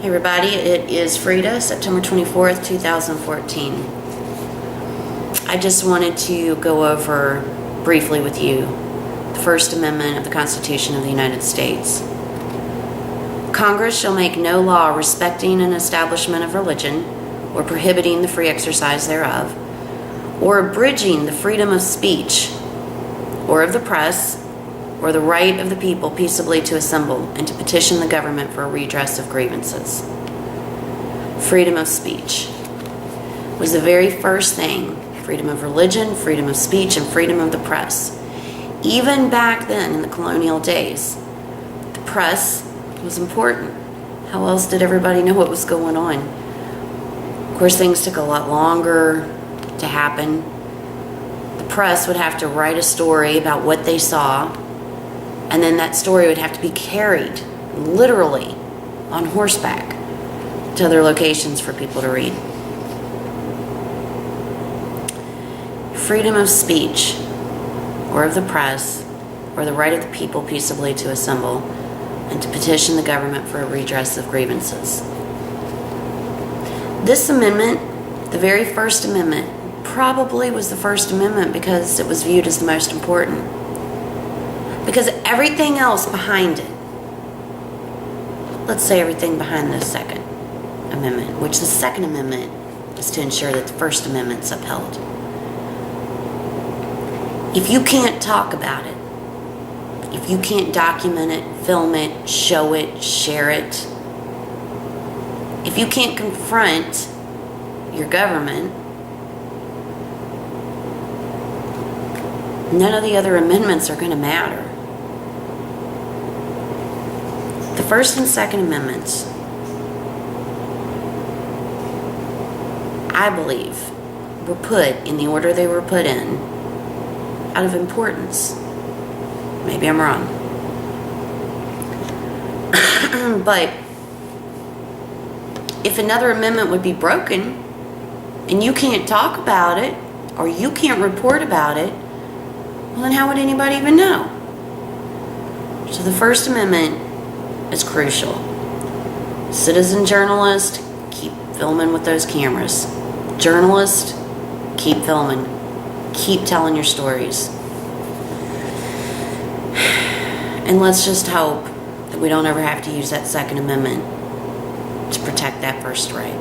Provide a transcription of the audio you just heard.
Hey everybody, it is Frida, September 24th, 2014. I just wanted to go over briefly with you the First Amendment of the Constitution of the United States. Congress shall make no law respecting an establishment of religion or prohibiting the free exercise thereof, or abridging the freedom of speech or of the press, or the right of the people peaceably to assemble and to petition the government for a redress of grievances. Freedom of speech was the very first thing. Freedom of religion, freedom of speech, and freedom of the press. Even back then in the colonial days, the press was important. How else did everybody know what was going on? Of course, things took a lot longer to happen. The press would have to write a story about what they saw, and then that story would have to be carried, literally, on horseback to other locations for people to read. Freedom of speech, or of the press, or the right of the people peaceably to assemble and to petition the government for a redress of grievances. This amendment, the very First Amendment, probably was the First Amendment because it was viewed as the most important. Because everything else behind it, let's say everything behind the Second Amendment, which the Second Amendment is to ensure that the First Amendment's upheld. If you can't talk about it, if you can't document it, film it, show it, share it, if you can't confront your government, none of the other amendments are going to matter. The First and Second Amendments, I believe, were put in the order they were put in out of importance. Maybe I'm wrong. But if another amendment would be broken and you can't talk about it or you can't report about it, well, then how would anybody even know? So the First Amendment is crucial. Citizen journalist, keep filming with those cameras. Journalist, keep filming. Keep telling your stories. And let's just hope that we don't ever have to use that Second Amendment to protect that first right.